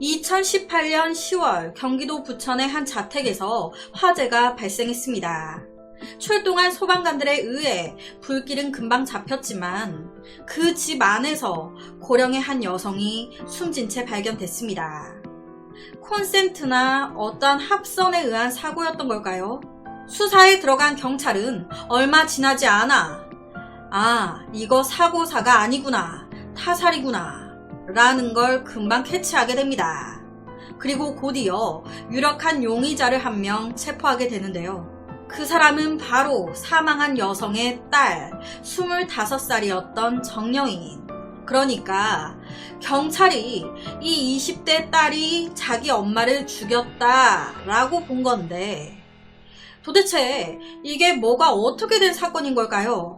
2018년 10월 경기도 부천의 한 자택에서 화재가 발생했습니다. 출동한 소방관들에 의해 불길은 금방 잡혔지만 그 집 안에서 고령의 한 여성이 숨진 채 발견됐습니다. 콘센트나 어떤 합선에 의한 사고였던 걸까요? 수사에 들어간 경찰은 얼마 지나지 않아 이거 사고사가 아니구나, 타살이구나 라는 걸 금방 캐치하게 됩니다. 그리고 곧이어 유력한 용의자를 한 명 체포하게 되는데요. 그 사람은 바로 사망한 여성의 딸 25살이었던 정여인. 그러니까 경찰이 이 20대 딸이 자기 엄마를 죽였다라고 본 건데 도대체 이게 뭐가 어떻게 된 사건인 걸까요?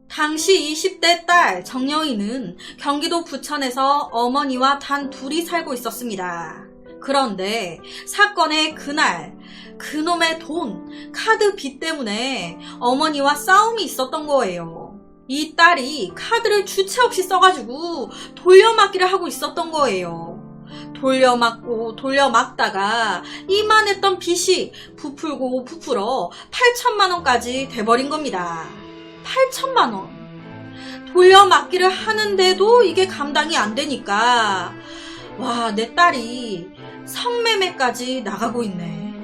당시 20대 딸 정여인은 경기도 부천에서 어머니와 단 둘이 살고 있었습니다. 그런데 사건의 그날 그놈의 돈, 카드 빚 때문에 어머니와 싸움이 있었던 거예요. 이 딸이 카드를 주체 없이 써가지고 돌려막기를 하고 있었던 거예요. 돌려막고 돌려막다가 이만했던 빚이 부풀고 부풀어 8천만 원까지 돼버린 겁니다. 8천만 원. 돌려막기를 하는데도 이게 감당이 안 되니까 와, 내 딸이 성매매까지 나가고 있네.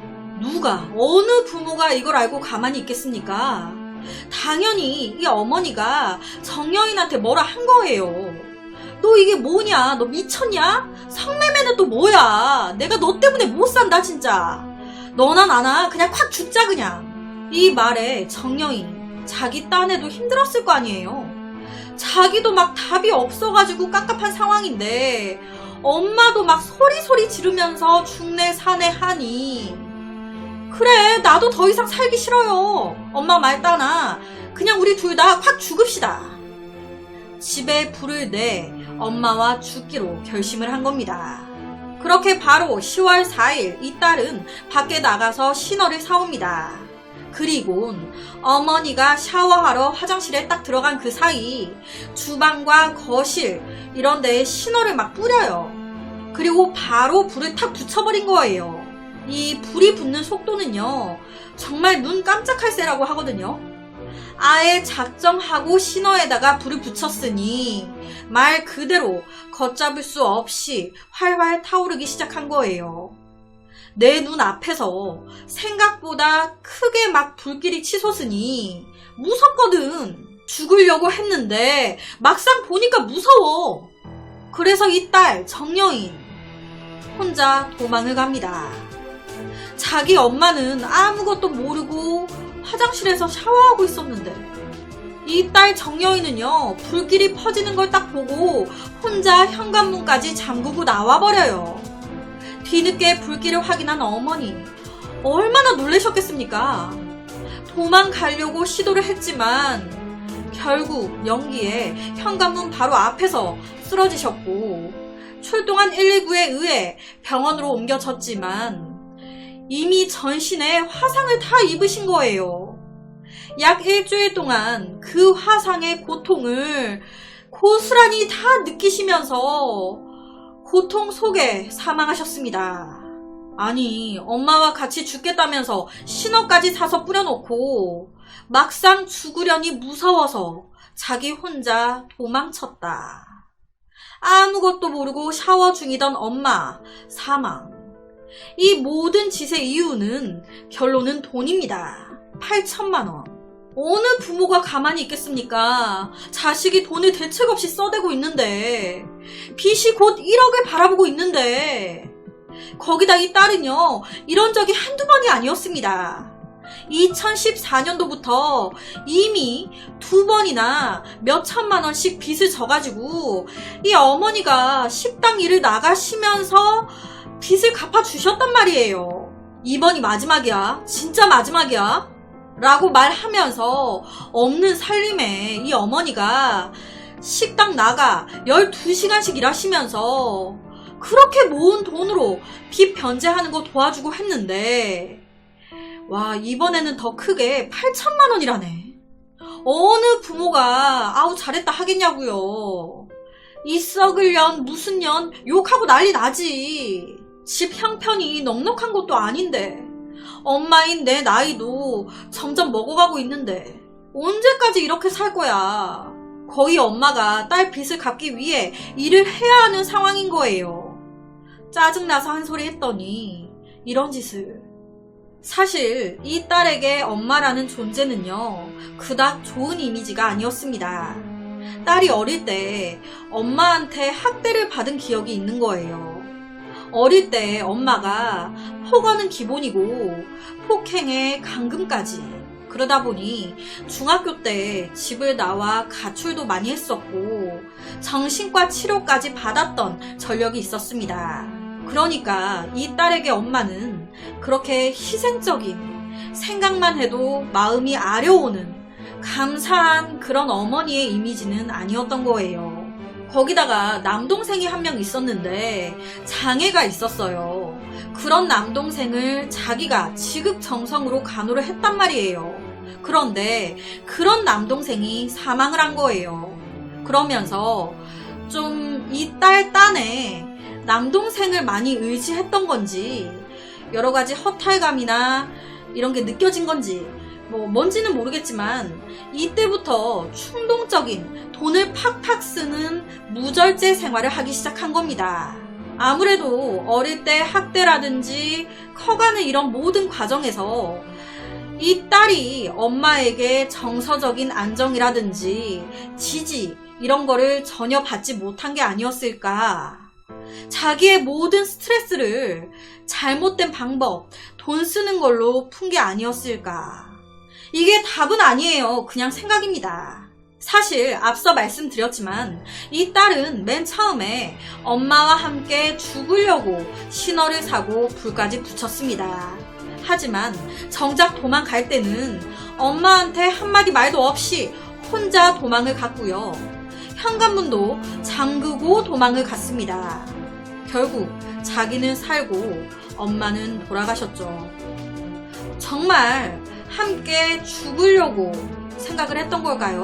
누가, 어느 부모가 이걸 알고 가만히 있겠습니까? 당연히 이 어머니가 정여인한테 뭐라 한 거예요. 너 이게 뭐냐? 너 미쳤냐? 성매매는 또 뭐야? 내가 너 때문에 못 산다 진짜. 너나 나나 그냥 콱 죽자 그냥. 이 말에 정여인 자기 딴에도 힘들었을 거 아니에요. 자기도 막 답이 없어가지고 깝깝한 상황인데 엄마도 막 소리소리 지르면서 죽네 사네 하니 그래, 나도 더 이상 살기 싫어요. 엄마 말 따나 그냥 우리 둘 다 확 죽읍시다. 집에 불을 내 엄마와 죽기로 결심을 한 겁니다. 그렇게 바로 10월 4일 이 딸은 밖에 나가서 신호를 사옵니다. 그리곤 어머니가 샤워하러 화장실에 딱 들어간 그 사이 주방과 거실 이런 데에 신호를 막 뿌려요. 그리고 바로 불을 탁 붙여버린 거예요. 이 불이 붙는 속도는요 정말 눈 깜짝할 새라고 하거든요. 아예 작정하고 신호에다가 불을 붙였으니 말 그대로 걷잡을 수 없이 활활 타오르기 시작한 거예요. 내 눈 앞에서 생각보다 크게 막 불길이 치솟으니 무섭거든. 죽으려고 했는데 막상 보니까 무서워. 그래서 이 딸 정여인 혼자 도망을 갑니다. 자기 엄마는 아무것도 모르고 화장실에서 샤워하고 있었는데 이 딸 정여인은요 불길이 퍼지는 걸 딱 보고 혼자 현관문까지 잠그고 나와버려요. 뒤늦게 불길을 확인한 어머니 얼마나 놀라셨겠습니까? 도망가려고 시도를 했지만 결국 연기에 현관문 바로 앞에서 쓰러지셨고 출동한 119에 의해 병원으로 옮겨졌지만 이미 전신에 화상을 다 입으신 거예요. 약 일주일 동안 그 화상의 고통을 고스란히 다 느끼시면서 고통 속에 사망하셨습니다. 아니, 엄마와 같이 죽겠다면서 신호까지 사서 뿌려놓고 막상 죽으려니 무서워서 자기 혼자 도망쳤다. 아무것도 모르고 샤워 중이던 엄마 사망. 이 모든 짓의 이유는 결론은 돈입니다. 8천만 원. 어느 부모가 가만히 있겠습니까? 자식이 돈을 대책 없이 써대고 있는데 빚이 곧 1억을 바라보고 있는데 거기다 이 딸은요 이런 적이 한두 번이 아니었습니다. 2014년도부터 이미 2번이나 몇 천만 원씩 빚을 져가지고 이 어머니가 식당 일을 나가시면서 빚을 갚아주셨단 말이에요. 이번이 마지막이야. 진짜 마지막이야. 라고 말하면서 없는 살림에 이 어머니가 식당 나가 12시간씩 일하시면서 그렇게 모은 돈으로 빚 변제하는 거 도와주고 했는데 와, 이번에는 더 크게 8천만 원이라네. 어느 부모가 아우 잘했다 하겠냐고요. 이 썩을 년 무슨 년 욕하고 난리 나지. 집 형편이 넉넉한 것도 아닌데 엄마인 내 나이도 점점 먹어가고 있는데 언제까지 이렇게 살 거야. 거의 엄마가 딸 빚을 갚기 위해 일을 해야 하는 상황인 거예요. 짜증나서 한 소리 했더니 이런 짓을. 사실 이 딸에게 엄마라는 존재는요, 그닥 좋은 이미지가 아니었습니다. 딸이 어릴 때 엄마한테 학대를 받은 기억이 있는 거예요. 어릴 때 엄마가 폭언은 기본이고 폭행에 감금까지. 그러다 보니 중학교 때 집을 나와 가출도 많이 했었고 정신과 치료까지 받았던 전력이 있었습니다. 그러니까 이 딸에게 엄마는 그렇게 희생적인, 생각만 해도 마음이 아려오는 감사한 그런 어머니의 이미지는 아니었던 거예요. 거기다가 남동생이 한 명 있었는데 장애가 있었어요. 그런 남동생을 자기가 지극정성으로 간호를 했단 말이에요. 그런데 그런 남동생이 사망을 한 거예요. 그러면서 좀 이 딸 딴에 남동생을 많이 의지했던 건지 여러 가지 허탈감이나 이런 게 느껴진 건지 뭔지는 모르겠지만 이때부터 충동적인 돈을 팍팍 쓰는 무절제 생활을 하기 시작한 겁니다. 아무래도 어릴 때 학대라든지 커가는 이런 모든 과정에서 이 딸이 엄마에게 정서적인 안정이라든지 지지 이런 거를 전혀 받지 못한 게 아니었을까. 자기의 모든 스트레스를 잘못된 방법, 돈 쓰는 걸로 푼 게 아니었을까. 이게 답은 아니에요. 그냥 생각입니다. 사실 앞서 말씀드렸지만 이 딸은 맨 처음에 엄마와 함께 죽으려고 신호를 사고 불까지 붙였습니다. 하지만 정작 도망갈 때는 엄마한테 한마디 말도 없이 혼자 도망을 갔고요. 현관문도 잠그고 도망을 갔습니다. 결국 자기는 살고 엄마는 돌아가셨죠. 정말 함께 죽으려고 생각을 했던 걸까요?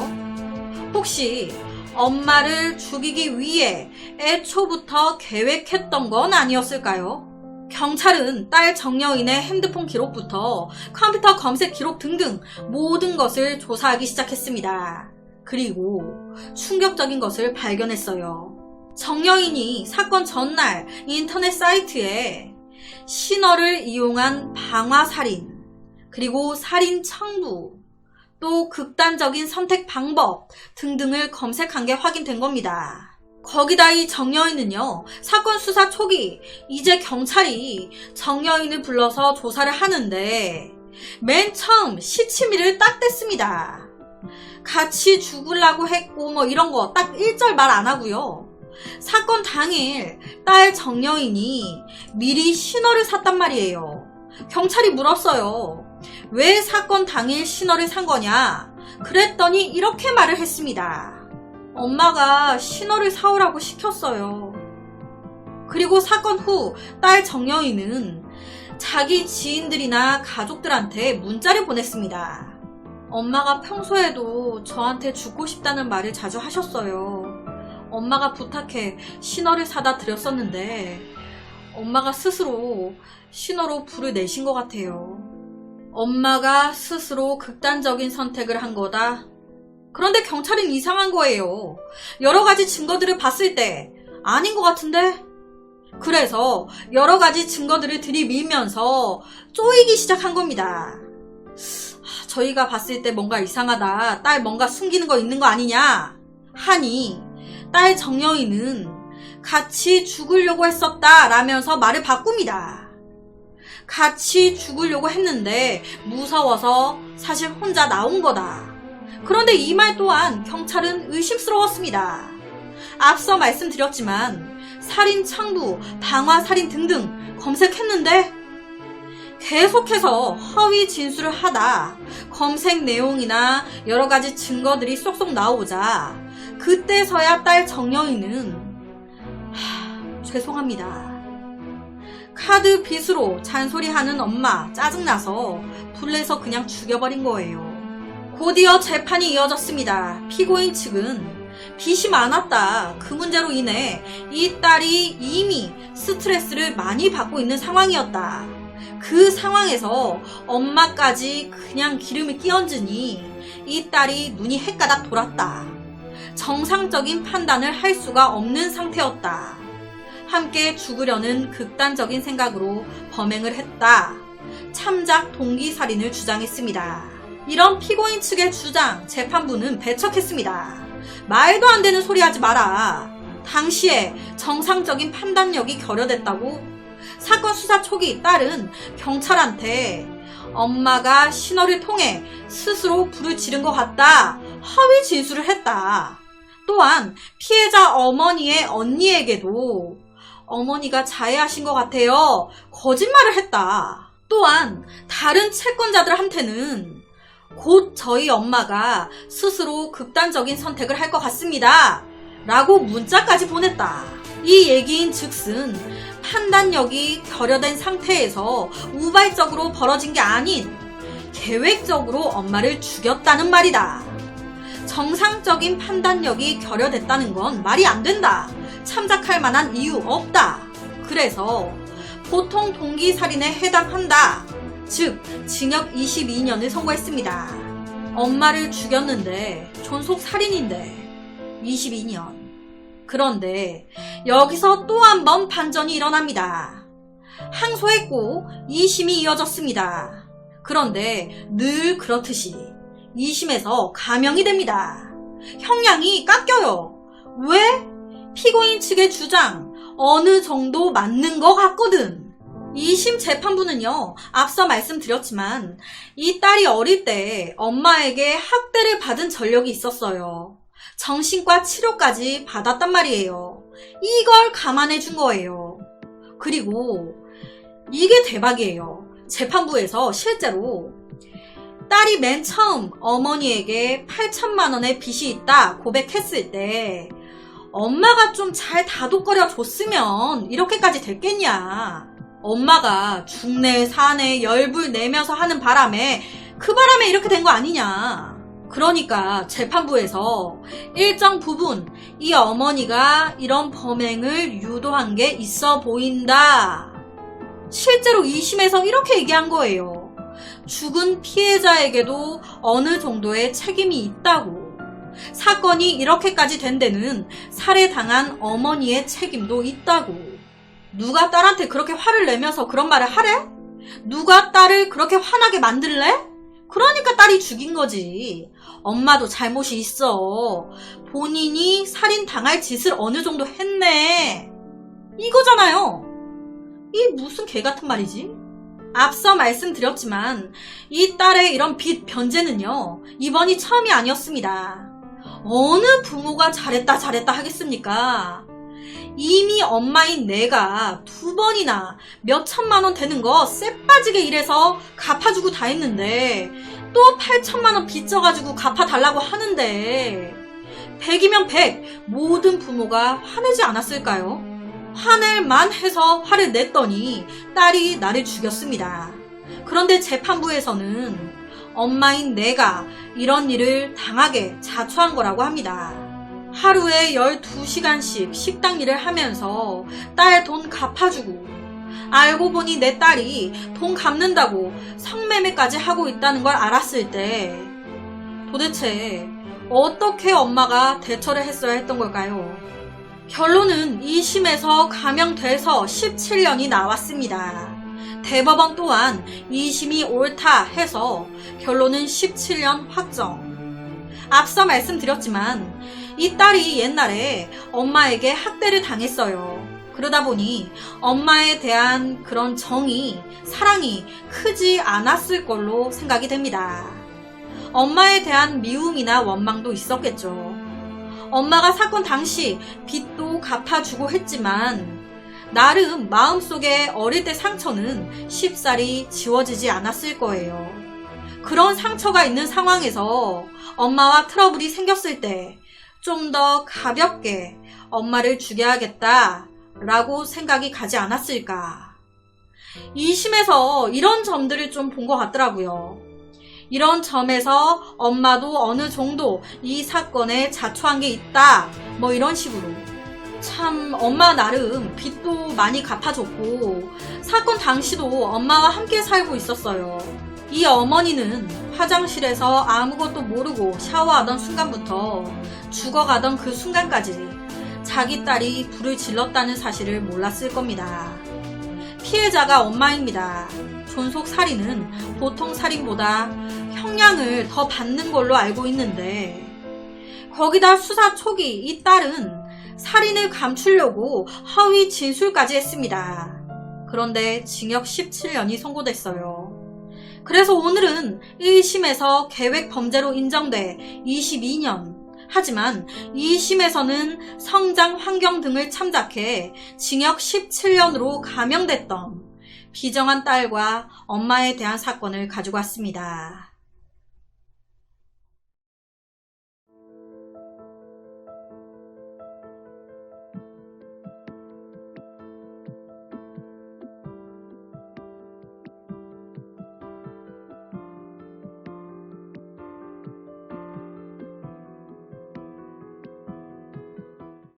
혹시 엄마를 죽이기 위해 애초부터 계획했던 건 아니었을까요? 경찰은 딸 정여인의 핸드폰 기록부터 컴퓨터 검색 기록 등등 모든 것을 조사하기 시작했습니다. 그리고 충격적인 것을 발견했어요. 정여인이 사건 전날 인터넷 사이트에 신어를 이용한 방화살인, 그리고 살인 청부, 또 극단적인 선택 방법 등등을 검색한 게 확인된 겁니다. 거기다 이 정여인은요, 사건 수사 초기 이제 경찰이 정여인을 불러서 조사를 하는데 맨 처음 시치미를 딱 뗐습니다. 같이 죽으려고 했고 이런 거 딱 1절 말 안 하고요. 사건 당일 딸 정여인이 미리 신어를 샀단 말이에요. 경찰이 물었어요. 왜 사건 당일 신어를 산 거냐? 그랬더니 이렇게 말을 했습니다. 엄마가 신어를 사오라고 시켰어요. 그리고 사건 후 딸 정여인은 자기 지인들이나 가족들한테 문자를 보냈습니다. 엄마가 평소에도 저한테 죽고 싶다는 말을 자주 하셨어요. 엄마가 부탁해 신어를 사다 드렸었는데 엄마가 스스로 신어로 불을 내신 것 같아요. 엄마가 스스로 극단적인 선택을 한 거다. 그런데 경찰은 이상한 거예요. 여러 가지 증거들을 봤을 때 아닌 것 같은데? 그래서 여러 가지 증거들을 들이밀면서 쪼이기 시작한 겁니다. 저희가 봤을 때 뭔가 이상하다. 딸 뭔가 숨기는 거 있는 거 아니냐? 하니 딸 정여인은 같이 죽으려고 했었다 라면서 말을 바꿉니다. 같이 죽으려고 했는데 무서워서 사실 혼자 나온 거다. 그런데 이 말 또한 경찰은 의심스러웠습니다. 앞서 말씀드렸지만 살인 청부, 방화살인 등등 검색했는데 계속해서 허위 진술을 하다 검색 내용이나 여러 가지 증거들이 쏙쏙 나오자 그때서야 딸 정여인은 죄송합니다. 카드 빚으로 잔소리하는 엄마 짜증나서 불내서 그냥 죽여버린 거예요. 곧이어 재판이 이어졌습니다. 피고인 측은 빚이 많았다. 그 문제로 인해 이 딸이 이미 스트레스를 많이 받고 있는 상황이었다. 그 상황에서 엄마까지 그냥 기름을 끼얹으니 이 딸이 눈이 헷가닥 돌았다. 정상적인 판단을 할 수가 없는 상태였다. 함께 죽으려는 극단적인 생각으로 범행을 했다. 참작 동기살인을 주장했습니다. 이런 피고인 측의 주장, 재판부는 배척했습니다. 말도 안 되는 소리 하지 마라. 당시에 정상적인 판단력이 결여됐다고? 사건 수사 초기 딸은 경찰한테 엄마가 신호를 통해 스스로 불을 지른 것 같다. 허위 진술을 했다. 또한 피해자 어머니의 언니에게도 어머니가 자해하신 것 같아요. 거짓말을 했다. 또한 다른 채권자들한테는 곧 저희 엄마가 스스로 극단적인 선택을 할 것 같습니다. 라고 문자까지 보냈다. 이 얘기인 즉슨 판단력이 결여된 상태에서 우발적으로 벌어진 게 아닌 계획적으로 엄마를 죽였다는 말이다. 정상적인 판단력이 결여됐다는 건 말이 안 된다. 참작할 만한 이유 없다. 그래서 보통 동기살인에 해당한다. 즉 징역 22년을 선고했습니다. 엄마를 죽였는데 존속살인인데 22년. 그런데 여기서 또 한 번 반전이 일어납니다. 항소했고 2심이 이어졌습니다. 그런데 늘 그렇듯이 2심에서 감형이 됩니다. 형량이 깎여요. 왜? 피고인 측의 주장 어느 정도 맞는 것 같거든. 2심 재판부는요, 앞서 말씀드렸지만 이 딸이 어릴 때 엄마에게 학대를 받은 전력이 있었어요. 정신과 치료까지 받았단 말이에요. 이걸 감안해 준 거예요. 그리고 이게 대박이에요. 재판부에서 실제로 딸이 맨 처음 어머니에게 8천만 원의 빚이 있다 고백했을 때 엄마가 좀 잘 다독거려 줬으면 이렇게까지 됐겠냐. 엄마가 중내 사내 열불 내면서 하는 바람에 그 바람에 이렇게 된 거 아니냐. 그러니까 재판부에서 일정 부분 이 어머니가 이런 범행을 유도한 게 있어 보인다. 실제로 2심에서 이렇게 얘기한 거예요. 죽은 피해자에게도 어느 정도의 책임이 있다고. 사건이 이렇게까지 된 데는 살해당한 어머니의 책임도 있다고. 누가 딸한테 그렇게 화를 내면서 그런 말을 하래? 누가 딸을 그렇게 화나게 만들래? 그러니까 딸이 죽인 거지. 엄마도 잘못이 있어. 본인이 살인당할 짓을 어느 정도 했네. 이거잖아요. 이 무슨 개 같은 말이지? 앞서 말씀드렸지만 이 딸의 이런 빚 변제는요, 이번이 처음이 아니었습니다. 어느 부모가 잘했다 하겠습니까? 이미 엄마인 내가 2번이나 몇 천만 원 되는 거 쎄빠지게 일해서 갚아주고 다 했는데 또 8천만 원 빚져가지고 갚아달라고 하는데 100이면 100 모든 부모가 화내지 않았을까요? 화낼만 해서 화를 냈더니 딸이 나를 죽였습니다. 그런데 재판부에서는 엄마인 내가 이런 일을 당하게 자초한 거라고 합니다. 하루에 12시간씩 식당 일을 하면서 딸 돈 갚아주고 알고 보니 내 딸이 돈 갚는다고 성매매까지 하고 있다는 걸 알았을 때 도대체 어떻게 엄마가 대처를 했어야 했던 걸까요? 결론은 2심에서 감형돼서 17년이 나왔습니다. 대법원 또한 2심이 옳다 해서 결론은 17년 확정. 앞서 말씀드렸지만 이 딸이 옛날에 엄마에게 학대를 당했어요. 그러다 보니 엄마에 대한 그런 정이, 사랑이 크지 않았을 걸로 생각이 됩니다. 엄마에 대한 미움이나 원망도 있었겠죠. 엄마가 사건 당시 빚도 갚아주고 했지만 나름 마음속에 어릴 때 상처는 쉽사리 지워지지 않았을 거예요. 그런 상처가 있는 상황에서 엄마와 트러블이 생겼을 때 좀 더 가볍게 엄마를 죽여야겠다 라고 생각이 가지 않았을까. 2심에서 이런 점들을 좀 본 것 같더라고요. 이런 점에서 엄마도 어느 정도 이 사건에 자초한 게 있다. 뭐 이런 식으로. 참 엄마 나름 빚도 많이 갚아줬고 사건 당시도 엄마와 함께 살고 있었어요. 이 어머니는 화장실에서 아무것도 모르고 샤워하던 순간부터 죽어가던 그 순간까지 자기 딸이 불을 질렀다는 사실을 몰랐을 겁니다. 피해자가 엄마입니다. 존속 살인은 보통 살인보다 형량을 더 받는 걸로 알고 있는데 거기다 수사 초기 이 딸은 살인을 감추려고 허위 진술까지 했습니다. 그런데 징역 17년이 선고됐어요. 그래서 오늘은 1심에서 계획 범죄로 인정돼 22년, 하지만 2심에서는 성장 환경 등을 참작해 징역 17년으로 감형됐던 비정한 딸과 엄마에 대한 사건을 가지고 왔습니다.